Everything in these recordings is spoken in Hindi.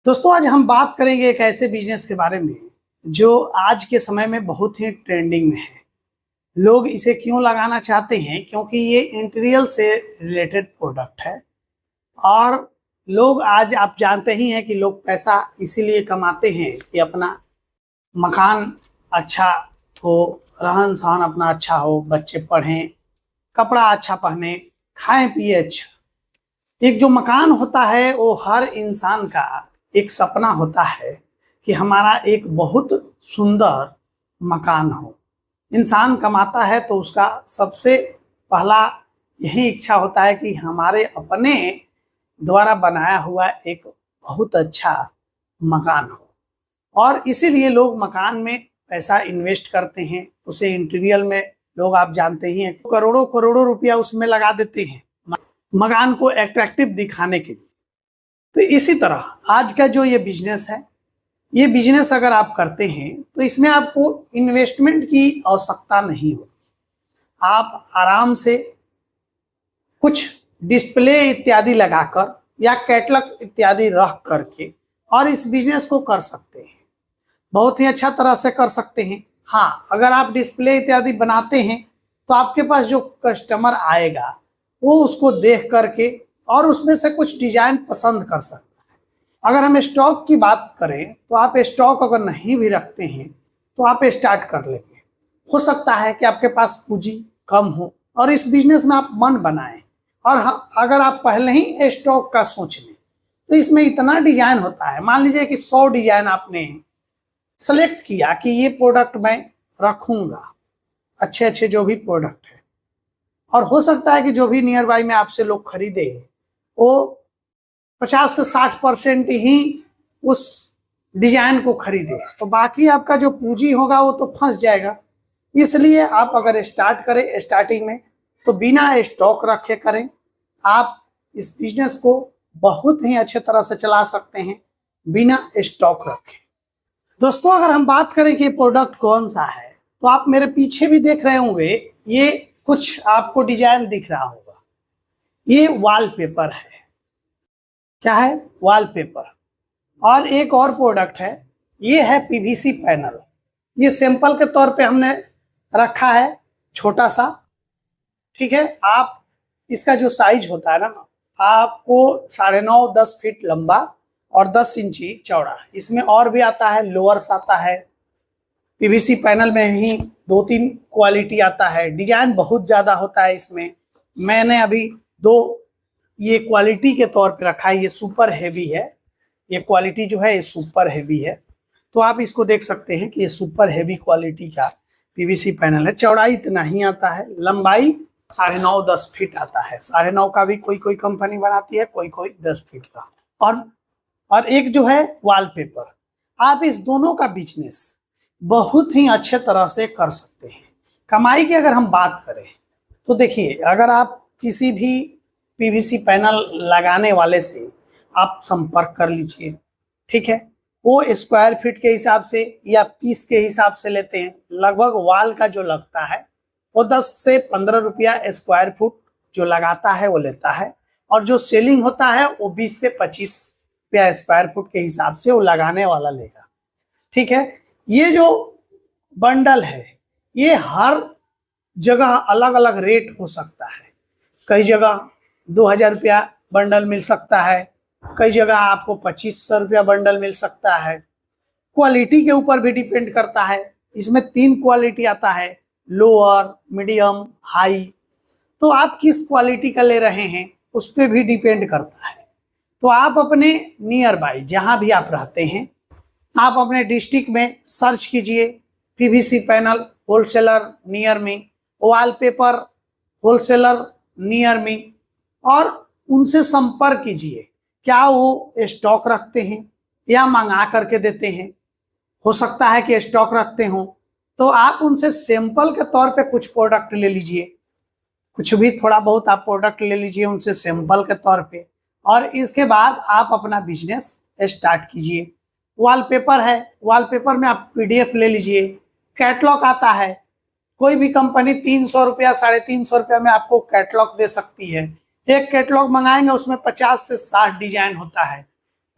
दोस्तों आज हम बात करेंगे एक ऐसे बिजनेस के बारे में जो आज के समय में बहुत ही ट्रेंडिंग में है। लोग इसे क्यों लगाना चाहते हैं? क्योंकि ये इंटीरियर से रिलेटेड प्रोडक्ट है और लोग आज आप जानते ही हैं कि लोग पैसा इसीलिए कमाते हैं कि अपना मकान अच्छा हो, रहन सहन अपना अच्छा हो, बच्चे पढ़ें, कपड़ा अच्छा पहने, खाएं पिए अच्छा। एक जो मकान होता है वो हर इंसान का एक सपना होता है कि हमारा एक बहुत सुंदर मकान हो। इंसान कमाता है तो उसका सबसे पहला यही इच्छा होता है कि हमारे अपने द्वारा बनाया हुआ एक बहुत अच्छा मकान हो और इसीलिए लोग मकान में पैसा इन्वेस्ट करते हैं। उसे इंटीरियर में लोग आप जानते ही हैं करोड़ों करोड़ों रुपया उसमें लगा देते हैं मकान को एट्रैक्टिव दिखाने के लिए। तो इसी तरह आज का जो ये बिजनेस है, ये बिजनेस अगर आप करते हैं तो इसमें आपको इन्वेस्टमेंट की आवश्यकता नहीं होगी। आप आराम से कुछ डिस्प्ले इत्यादि लगाकर या कैटलॉग इत्यादि रख करके और इस बिजनेस को कर सकते हैं। बहुत ही अच्छा तरह से कर सकते हैं। हाँ, अगर आप डिस्प्ले इत्यादि बनाते हैं तो आपके पास जो कस्टमर आएगा वो उसको देख करके और उसमें से कुछ डिजाइन पसंद कर सकता है। अगर हम स्टॉक की बात करें तो आप स्टॉक अगर नहीं भी रखते हैं तो आप स्टार्ट कर लेंगे। हो सकता है कि आपके पास पूंजी कम हो और इस बिजनेस में आप मन बनाएं और अगर आप पहले ही स्टॉक का सोच लें तो इसमें इतना डिजाइन होता है। मान लीजिए कि 100 डिजाइन आपने सेलेक्ट किया कि ये प्रोडक्ट मैं रखूंगा, अच्छे अच्छे जो भी प्रोडक्ट है, और हो सकता है कि जो भी नियर बाई में आपसे लोग खरीदे वो 50 से 60% ही उस डिजाइन को खरीदे, तो बाकी आपका जो पूंजी होगा वो तो फंस जाएगा। इसलिए आप अगर स्टार्ट करें स्टार्टिंग में तो बिना स्टॉक रखे करें। आप इस बिजनेस को बहुत ही अच्छे तरह से चला सकते हैं बिना स्टॉक रखे। दोस्तों अगर हम बात करें कि प्रोडक्ट कौन सा है तो आप मेरे पीछे भी देख रहे होंगे, ये कुछ आपको डिजाइन दिख रहा होगा, ये वॉलपेपर है। क्या है? वॉलपेपर। और एक और प्रोडक्ट है, ये है पीवीसी पैनल। ये सैंपल के तौर पे हमने रखा है छोटा सा, ठीक है। आप इसका जो साइज होता है ना, आपको 9.5-10 फीट लंबा और 10 इंची चौड़ा। इसमें और भी आता है, लोअर्स आता है, पीवीसी पैनल में ही 2-3 क्वालिटी आता है। डिजाइन बहुत ज़्यादा होता है इसमें। मैंने अभी 2 ये क्वालिटी के तौर पे रखा है। ये सुपर हैवी है, ये क्वालिटी जो है ये सुपर हैवी है। तो आप इसको देख सकते हैं कि ये सुपर हैवी क्वालिटी का पीवीसी पैनल है। चौड़ाई इतना ही आता है, लंबाई 9.5-10 फीट आता है। 9.5 का भी कोई कोई कंपनी बनाती है, कोई कोई 10 फीट का। और एक जो है वॉलपेपर। आप इस दोनों का बिजनेस बहुत ही अच्छे तरह से कर सकते हैं। कमाई की अगर हम बात करें तो देखिए, अगर आप किसी भी पीवीसी पैनल लगाने वाले से आप संपर्क कर लीजिए, ठीक है। वो स्क्वायर फीट के हिसाब से या पीस के हिसाब से लेते हैं। लगभग वाल का जो लगता है वो 10 से 15 रुपया स्क्वायर फुट जो लगाता है वो लेता है, और जो सेलिंग होता है वो 20 से 25 रुपया स्क्वायर फुट के हिसाब से वो लगाने वाला लेगा, ठीक है। ये जो बंडल है ये हर जगह अलग अलग रेट हो सकता है। कई जगह 2000 रुपया बंडल मिल सकता है, कई जगह आपको 2500 रुपया बंडल मिल सकता है। क्वालिटी के ऊपर भी डिपेंड करता है। इसमें 3 क्वालिटी आता है, लोअर, मीडियम, हाई। तो आप किस क्वालिटी का ले रहे हैं उस पर भी डिपेंड करता है। तो आप अपने नियर बाई जहाँ भी आप रहते हैं, आप अपने डिस्ट्रिक्ट में सर्च कीजिए PVC panel wholesaler near me, wallpaper wholesaler near me, और उनसे संपर्क कीजिए। क्या वो स्टॉक रखते हैं या मंगा करके देते हैं? हो सकता है कि स्टॉक रखते हो, तो आप उनसे सैंपल के तौर पे कुछ प्रोडक्ट ले लीजिए, कुछ भी थोड़ा बहुत आप प्रोडक्ट ले लीजिए उनसे सैंपल के तौर पे, और इसके बाद आप अपना बिजनेस स्टार्ट कीजिए। वॉलपेपर है, वॉलपेपर में आप पीडीएफ ले लीजिए। कैटलॉग आता है, कोई भी कंपनी 300 रुपया 350 रुपया में आपको कैटलॉग दे सकती है। एक कैटलॉग मंगाएंगे उसमें 50 से 60 डिजाइन होता है,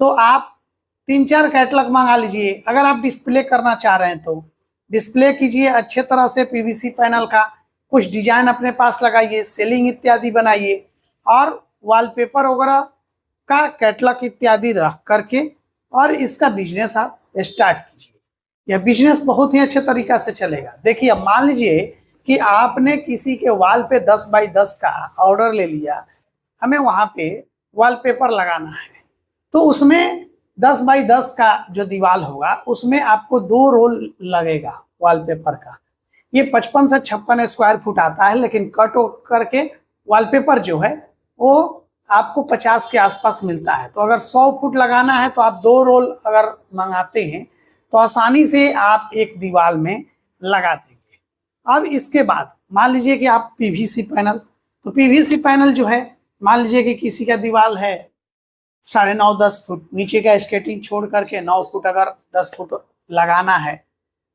तो आप 3-4 कैटलॉग मंगा लीजिए। अगर आप डिस्प्ले करना चाह रहे हैं तो डिस्प्ले कीजिए अच्छे तरह से पीवीसी पैनल का, कुछ डिजाइन अपने पास लगाइए, सीलिंग इत्यादि बनाइए और वॉलपेपर वगैरह का कैटलॉग इत्यादि रख करके और इसका बिजनेस आप स्टार्ट कीजिए। यह बिजनेस बहुत ही अच्छे तरीका से चलेगा। देखिए, मान लीजिए कि आपने किसी के वॉल पे 10 बाई 10 का ऑर्डर ले लिया, हमें वहां पे वॉलपेपर लगाना है, तो उसमें 10 बाई 10 का जो दीवार होगा उसमें आपको 2 रोल लगेगा वॉलपेपर का। ये 55 से 56 स्क्वायर फुट आता है, लेकिन कट करके वॉलपेपर जो है वो आपको 50 के आसपास मिलता है। तो अगर 100 फुट लगाना है तो आप 2 रोल अगर मंगाते हैं तो आसानी से आप एक दीवार में लगा देंगे। अब इसके बाद मान लीजिए कि आप पीवीसी पैनल, तो पीवीसी पैनल जो है, मान लीजिए कि किसी का दीवार है 9.5-10 फुट, नीचे का स्केटिंग छोड़ करके 9 फुट अगर 10 फुट लगाना है,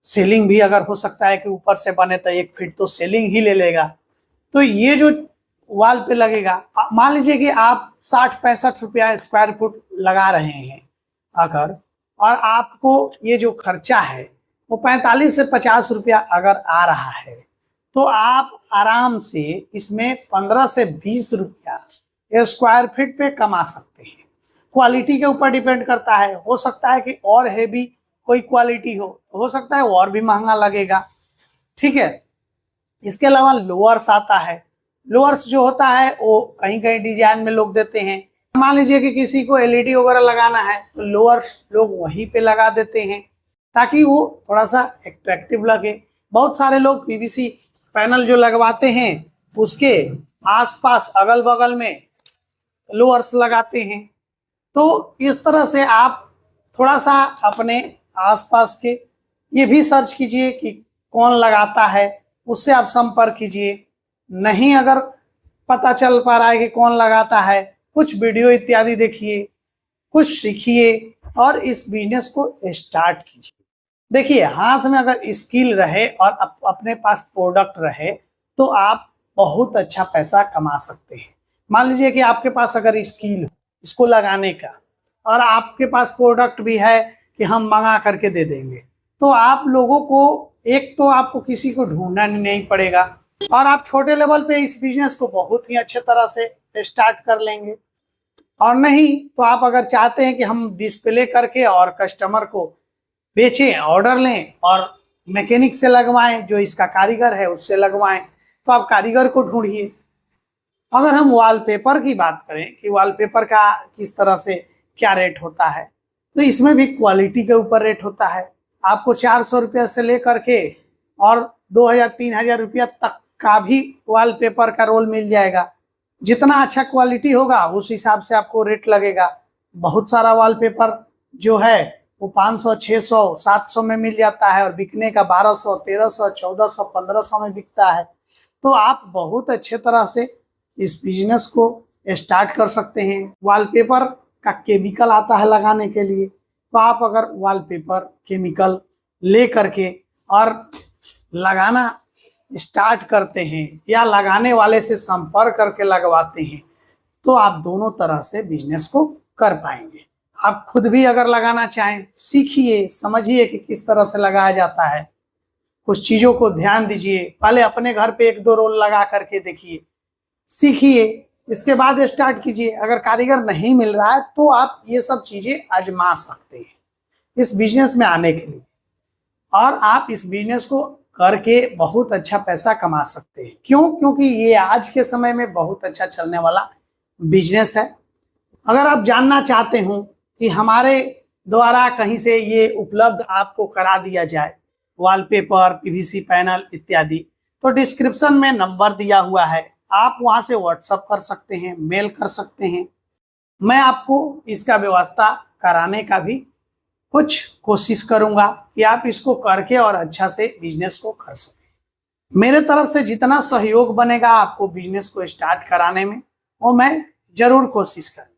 सीलिंग भी अगर हो सकता है कि ऊपर से बने तो 1 फीट तो सीलिंग ही ले लेगा। तो ये जो वॉल पे लगेगा, मान लीजिए कि आप 60-65 रुपया स्क्वायर फुट लगा रहे हैं अगर, और आपको ये जो खर्चा है वो 45 से 50 रुपया अगर आ रहा है, तो आप आराम से इसमें 15 से 20 रुपया स्क्वायर फीट पे कमा सकते हैं। क्वालिटी के ऊपर डिपेंड करता है, हो सकता है कि और हैवी कोई क्वालिटी हो सकता है और भी महंगा लगेगा। ठीक है, इसके अलावा लोअर्स आता है। लोअर्स जो होता है वो कहीं कहीं डिजाइन में लोग देते हैं। मान लीजिए कि किसी को एलईडी वगैरह लगाना है तो लोअर्स लोग वहीं पे लगा देते हैं ताकि वो थोड़ा सा एट्रैक्टिव लगे। बहुत सारे लोग पीवीसी पैनल जो लगवाते हैं उसके आसपास अगल बगल में लोअर्स लगाते हैं। तो इस तरह से आप थोड़ा सा अपने आसपास के ये भी सर्च कीजिए कि कौन लगाता है, उससे आप संपर्क कीजिए। नहीं अगर पता चल पा रहा है कि कौन लगाता है, कुछ वीडियो इत्यादि देखिए, कुछ सीखिए और इस बिजनेस को स्टार्ट कीजिए। देखिए, हाथ में अगर स्किल रहे और अपने पास प्रोडक्ट रहे तो आप बहुत अच्छा पैसा कमा सकते हैं। मान लीजिए कि आपके पास अगर स्किल हो इसको लगाने का और आपके पास प्रोडक्ट भी है कि हम मंगा करके दे देंगे, तो आप लोगों को, एक तो आपको किसी को ढूंढना नहीं पड़ेगा और आप छोटे लेवल पे इस बिजनेस को बहुत ही अच्छे तरह से स्टार्ट कर लेंगे। और नहीं तो आप अगर चाहते हैं कि हम डिस्प्ले करके और कस्टमर को बेचें, ऑर्डर लें और मैकेनिक से लगवाएं, जो इसका कारीगर है उससे लगवाएं, तो आप कारीगर को ढूंढिए। अगर हम वॉलपेपर की बात करें कि वॉलपेपर का किस तरह से क्या रेट होता है, तो इसमें भी क्वालिटी के ऊपर रेट होता है। आपको 400 रुपया से लेकर के और 2000-3000 रुपया तक का भी वॉलपेपर का रोल मिल जाएगा। जितना अच्छा क्वालिटी होगा उस हिसाब से आपको रेट लगेगा। बहुत सारा वॉलपेपर जो है वो 500, 600, 700 में मिल जाता है और बिकने का 1200, 1300, 1400, 1500 में बिकता है। तो आप बहुत अच्छे तरह से इस बिजनेस को स्टार्ट कर सकते हैं। वॉलपेपर का केमिकल आता है लगाने के लिए, तो आप अगर वॉलपेपर केमिकल ले करके और लगाना स्टार्ट करते हैं या लगाने वाले से संपर्क करके लगवाते हैं तो आप दोनों तरह से बिजनेस को कर पाएंगे। आप खुद भी अगर लगाना चाहें, सीखिए, समझिए कि किस तरह से लगाया जाता है, कुछ चीज़ों को ध्यान दीजिए। पहले अपने घर पे 1-2 रोल लगा करके देखिए, सीखिए, इसके बाद स्टार्ट कीजिए। अगर कारीगर नहीं मिल रहा है तो आप ये सब चीज़ें आजमा सकते हैं इस बिजनेस में आने के लिए, और आप इस बिजनेस को करके बहुत अच्छा पैसा कमा सकते हैं। क्यों? क्योंकि ये आज के समय में बहुत अच्छा चलने वाला बिजनेस है। अगर आप जानना चाहते हो कि हमारे द्वारा कहीं से ये उपलब्ध आपको करा दिया जाए, वॉलपेपर, पीवीसी पैनल इत्यादि, तो डिस्क्रिप्शन में नंबर दिया हुआ है, आप वहां से व्हाट्सअप कर सकते हैं, मेल कर सकते हैं। मैं आपको इसका व्यवस्था कराने का भी कुछ कोशिश करूंगा कि आप इसको करके और अच्छा से बिजनेस को कर सकें। मेरे तरफ से जितना सहयोग बनेगा आपको बिजनेस को स्टार्ट कराने में, वो मैं जरूर कोशिश करूंगा।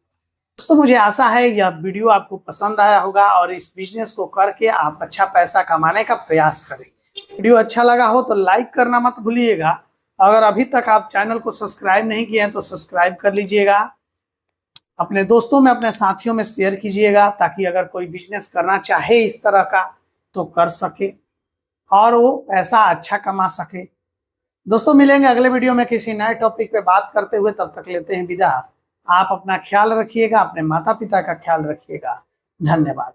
दोस्तों, मुझे आशा है यह वीडियो आपको पसंद आया होगा और इस बिजनेस को करके आप अच्छा पैसा कमाने का प्रयास करें। वीडियो अच्छा लगा हो तो लाइक करना मत भूलिएगा। अगर अभी तक आप चैनल को सब्सक्राइब नहीं किए हैं तो सब्सक्राइब कर लीजिएगा। अपने दोस्तों में, अपने साथियों में शेयर कीजिएगा, ताकि अगर कोई बिजनेस करना चाहे इस तरह का तो कर सके और वो पैसा अच्छा कमा सके। दोस्तों मिलेंगे अगले वीडियो में किसी नए टॉपिक पे बात करते हुए, तब तक लेते हैं विदा। आप अपना ख्याल रखिएगा, अपने माता पिता का ख्याल रखिएगा। धन्यवाद।